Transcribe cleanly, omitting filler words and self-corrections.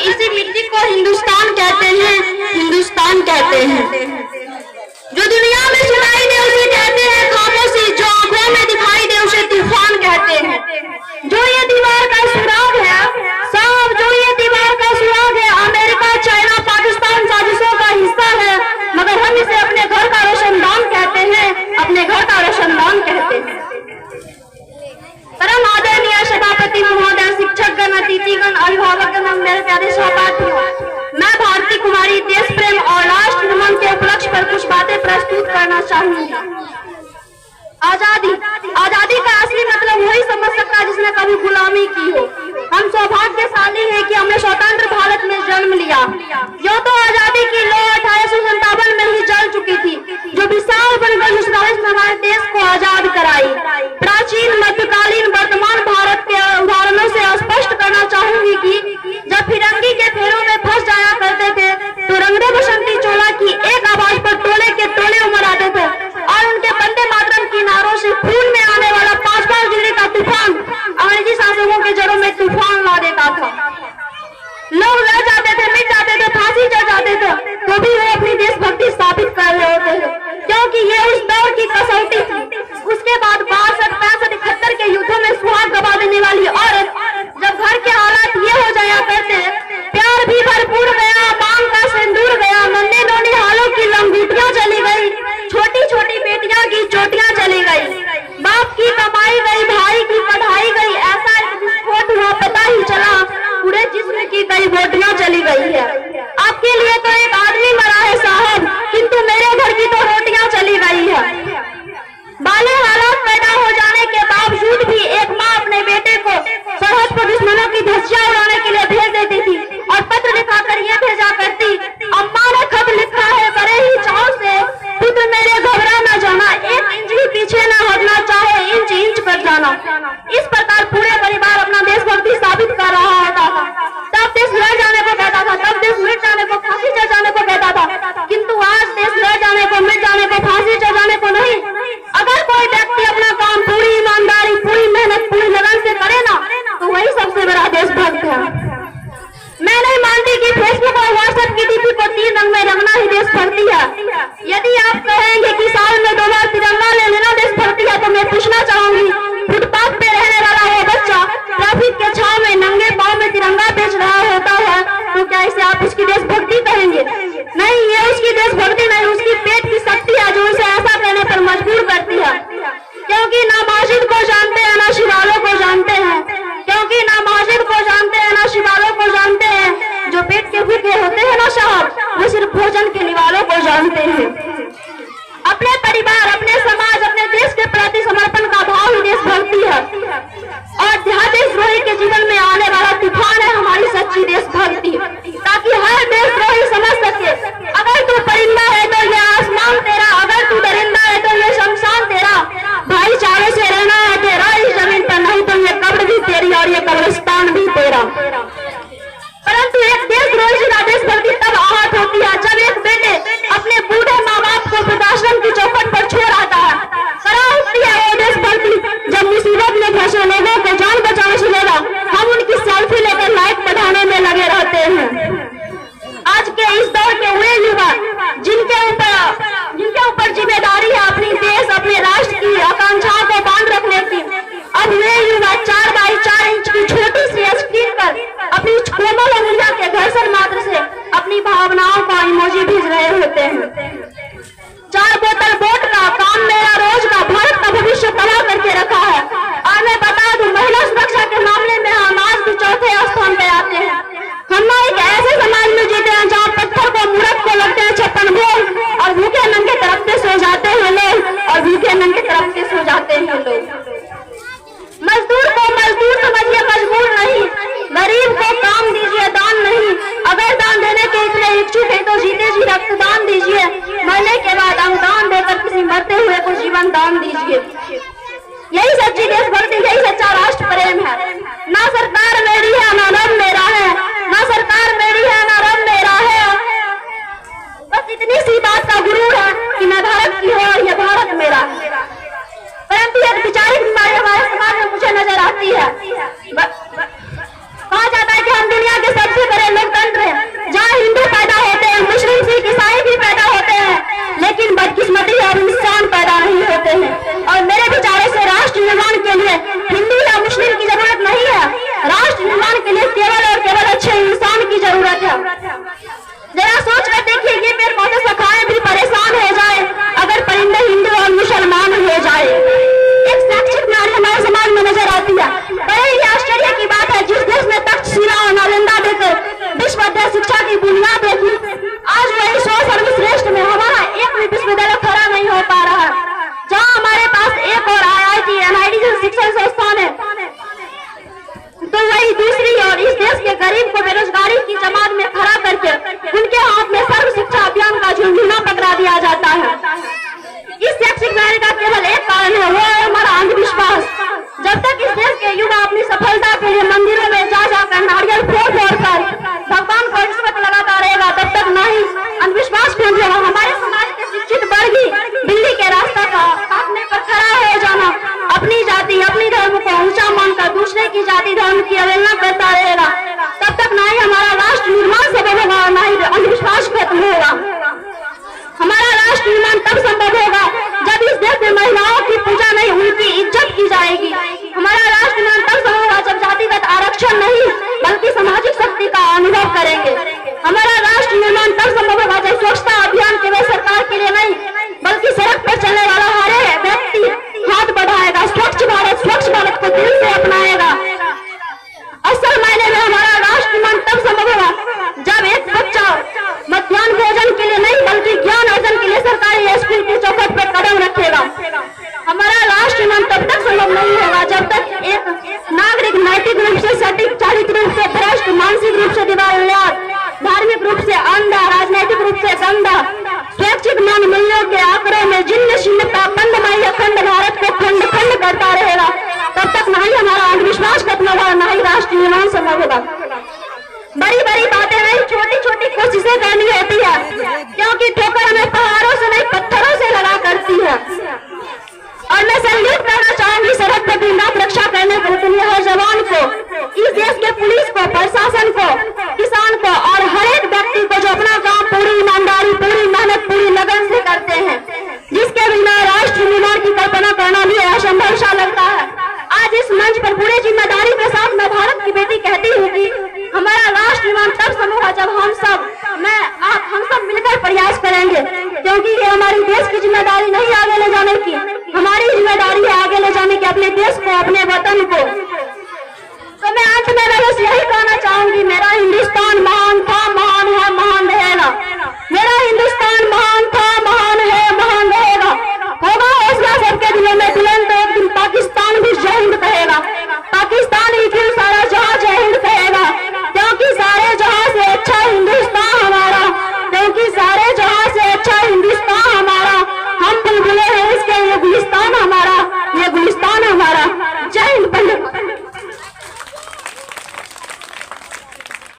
इसी मिट्टी को हिंदुस्तान कहते हैं, हिंदुस्तान कहते हैं। जो दुनिया में सुनाई दे उसे कहते हैं खामोशी, जो आंखों में दिखाई दे उसे तूफान कहते हैं। जो ये दीवार का सुराग है साहब, जो ये दीवार का सुराग है, अमेरिका, चाइना, पाकिस्तान साजिशों का हिस्सा है, मगर हम इसे अपने घर का रोशनदान कहते हैं, अपने घर का रोशनदान कहते हैं। परम आदरणीय सभापति महोदय, शिक्षकगण, अतिथिगण, अभिभावकगण, मेरे प्यारे सहपाठियों, मैं भारती कुमारी देश प्रेम और राष्ट्र नमन के उपलक्ष्य पर कुछ बातें प्रस्तुत करना चाहूंगी। आजादी, आजादी का असली मतलब वही समझ सकता है जिसने कभी गुलामी की हो। हम सौभाग्यशाली हैं कि हमने स्वतंत्र भारत में जन्म लिया। यो तो आजादी की लौ 1857 में ही जल चुकी थी, जो विशाल बनकर उस राष्ट्र ने हमारे देश को आजाद कराई। प्राचीन, मध्यकालीन, वर्तमान भारत के उदाहरणों से स्पष्ट करना चाहूंगी कि जब फिरंगी के फेरों में फंस जाया करते थे तो रंगदे बसंती चोला की एक आवाज पर टोले के टोले उमड़ आते थे और उनके वंदे मातरम की नारों से खून में आने वाला 5-5 डिग्री का तूफान अंग्रेजी शासकों के जड़ों में तूफान ला देता था। लोग लड़ जाते थे, मिट जाते थे, फांसी चढ़ जाते थे, तो भी वो अपनी देशभक्ति स्थापित कर रहे होते थे, क्योंकि ये उस दौर की कसौटी थी। उसके बाद 62, 65, 71 के युद्धों में सुहाग गवा देने वाली औरत जब घर के हालात ये हो जाया करते, प्यार भी भरपूर गया, मांग का सिंदूर गया, नन्हे नोनी हालों की लंगूटियां चली गई, छोटी छोटी बेटियां की चोटियां चली गई, बाप की कमाई गई, भाई की पढ़ाई गई, ऐसा एक विस्फोट हुआ पता ही चला पूरे जिस्म की कई बोटियां चली गई है। आपके लिए तो एक आदमी मरा है साहब, किंतु मेरे घर की तो रोटियां चली गई है। बाले हालात पैदा हो जाने के बावजूद भी एक माँ अपने बेटे को सरहद पर दुश्मनों की धज्जियां उड़ाने के लिए भेज देती थी और पत्र लिखाकर ये भेजा करती, अम्मा ने खत लिखा है बड़े ही चाव से, पुत्र मेरे घबरा न जाना, 1 इंच भी पीछे न हटना, चाहे इंच इंच पर जाना। इस प्रकार पूरे परिवार अपना देशभक्ति साबित कर रहा होता था। तब देश लड़ जाने को कहता था, तब देश मिट जाने को, फांसी चढ़ जाने को कहता था, किंतु आज देश लड़ जाने को, मिट जाने को, फांसी चढ़ जाने को नहीं। अगर कोई व्यक्ति अपना काम पूरी ईमानदारी, पूरी मेहनत, पूरी लगन से करे ना, तो वही सबसे बड़ा देशभक्त है। मैं नहीं मानती कि फेसबुक और व्हाट्सएप की डीपी को 3 रंग में रंगना ही देशभक्ति है। यदि आप कहेंगे कि साल में 2 बार तिरंगा ले लेना देशभक्ति है, तो मैं पूछना चाहूंगी, फुटपाथ पे रहने वाला वो बच्चा ट्रैफिक के छाव में नंगे पांव में तिरंगा बेच रहा होता है, तो क्या इसे आप उसकी देशभक्ति कहेंगे? नहीं, ये उसकी देशभक्ति नहीं, उसकी पेट की शक्ति है जो उसे ऐसा कहने पर मजबूर करती है। क्योंकि ना मस्जिद को जानते हैं ना शिवालों को जानते हैं, क्योंकि ना मस्जिद को जानते हैं ना शिवालों को जानते हैं, जो पेट के भूखे होते हैं ना साहब, वो सिर्फ भोजन के निवालों को जानते हैं। अपने परिवार, अपने समाज, अपने देश के प्रति समर्पण का भाव ही देशभक्ति है और देशद्रोही के जीवन में आने वाला तूफान है हमारी सच्ची देशभक्ति, ताकि हर देशद्रोही समझ सके, अगर तू परिंदा है तो ये आसमान तेरा, अगर तू दरिंदा है तो ये शमशान तेरा, भाईचारे से रहना है तेरा इस जमीन पर, नहीं तो ये कब्र भी तेरी और ये कब्रिस्तान भी तेरा। परंतु एक देशद्रोही से देशभक्ति तब आहत होती है जब एक बेटे अपने बूढ़े माँ बाप को वृद्धाश्रम की चौखट पर छोड़ आता है। करा उठती है वो देशभक्ति जब मुसीबत में फंसे लोगों को जान बचाने से लेगा हम उनकी सेल्फी लेकर लाइक बढ़ाने में लगे रहते हैं। आज के इस दौर के वे युवा जिनके ऊपर जिम्मेदारी है अपनी देश, अपने राष्ट्र की आकांक्षाओं को बांध रखने की, अब वे युवा 4x4 इंच की छोटी सी स्क्रीन पर अपनी कोमल उंगलियों के घर्षण मात्र से अपनी भावनाओं का इमोजी भेज रहे होते हैं। 4 बोतल वोट का काम मेरा रोज का भारत का भविष्य तबाह करके रखा है। और मैं बता दूं, महिला सुरक्षा के मामले में हम आज भी 4थे स्थान पे आते हैं। हम एक ऐसे समाज में जीते हैं जहाँ पत्थर को मूर्ख को लगते हैं 56 बोल और भूखे नंगे तरफते सो जाते हैं लोग, और भूखे नंगे तरफते सो जाते हैं लोग। मजदूर को मजदूर समझिए, मजबूर नहीं, गरीब को काम दीजिए, दान नहीं। अगर दान देने के इतने इच्छुक है तो जीते जी रक्तदान दीजिए, मरने के बाद अंगदान देकर किसी मरते हुए को जीवन दान दीजिए। यही सच्ची देशभक्ति, यही सच्चा राष्ट्र प्रेम है। ना सरकार मेरी है ना रब मेरा है, ना सरकार मेरी है ना रब मेरा है, बस इतनी सी बात का गुरूर है कि मैं भारत की हूँ और यह भारत मेरा है। परंतु एक विचारिक बीमारी हमारे समाज में मुझे नजर आती है। कहा जाता है कि हम दुनिया के सबसे बड़े लोकतंत्र और इस देश के गरीब को बेरोजगारी की जमात में खड़ा करके उनके हाथ में सर्व शिक्षा अभियान का झुंझुना पकड़ा दिया जाता है। इस शैक्षिक न्याय का केवल एक कारण है, वो है हमारा अंधविश्वास। जब तक इस देश के युवा अपनी सफलता के लिए मंदिरों में जा जाकर नारियल फोड़ कर भगवान को रिश्वत लगाता रहेगा, तब तक नहीं अंधविश्वास फैलेगा। हमारे समाज के शिक्षित वर्ग ही बिल्ली के रास्ता काटने पर खड़ा हो जाना, अपनी जाति अपनी धर्म को ऊंचा मानकर दूसरे की जाति धर्म की अवहेलना करता रहेगा, तब तक नहीं हमारा राष्ट्र निर्माण संभव होगा, नहीं अंधविश्वास खत्म होगा। हमारा राष्ट्र निर्माण तब संभव होगा जब इस देश में महिलाओं की पूजा नहीं उनकी इज्जत की जाएगी। हमारा राष्ट्र निर्माण तब संभव होगा जब जातिगत आरक्षण नहीं बल्कि सामाजिक शक्ति का अनुभव करेंगे। हमारा राष्ट्र निर्माण तब संभव होगा जब स्वच्छता अभियान केवल सरकार के लिए नहीं बल्कि सड़क पर चलने वाला हर व्यक्ति हाथ बढ़ाएगा, स्वच्छ भारत को दिल से अपनाएगा। असल मायने में हमारा राष्ट्र निर्माण तब संभव होगा जब एक बच्चा मध्याह्न भोजन के लिए नहीं बल्कि ज्ञान अर्जन के लिए सरकारी स्कूल की चौखट पर कदम रखेगा। हमारा राष्ट्र निर्माण तब तक संभव नहीं होगा जब तक एक नागरिक नैतिक रूप से सटीक, चारित्रिक रूप से भ्रष्ट, मानसिक रूप से दिवालिया, धार्मिक रूप से अंधा, राजनीतिक रूप से गंदा, स्वैच्छिक मान मूल्यों के आंकड़ों में जिन्न शिन्नता बंदमय अखंड भारत को खंड खंड करता रहेगा, तब तक नहीं हमारा अंधविश्वास खत्म होगा, नहीं राष्ट्र निर्माण संभव होगा। बड़ी बड़ी बातें नहीं, छोटी छोटी कोशिशें करनी होती है, क्योंकि ठोकर हमें पहाड़ों से नहीं पत्थरों से लगा करती है। और मैं सैल्यूट करना चाहूंगी सरहद पर दिन रात रक्षा करने के लिए हर जवान को, इस देश के पुलिस को, प्रशासन को, किसान को और हर एक व्यक्ति को जो अपना काम पूरी ईमानदारी, पूरी मेहनत, पूरी लगन से करते हैं, जिसके बिना राष्ट्र निर्माण की कल्पना करना भी असंभव सा लगता है। आज इस मंच पर पूरी जिम्मेदारी के साथ मैं भारत की बेटी कहती हूँ कि हमारा राष्ट्र निर्माण तब संभव होगा जब हम सब मिलकर प्रयास करेंगे, क्योंकि ये हमारी देश की जिम्मेदारी नहीं आगे ले जाने की, हमारी जिम्मेदारी है आगे ले जाने की अपने देश को, अपने वतन को। तो मैं अंत में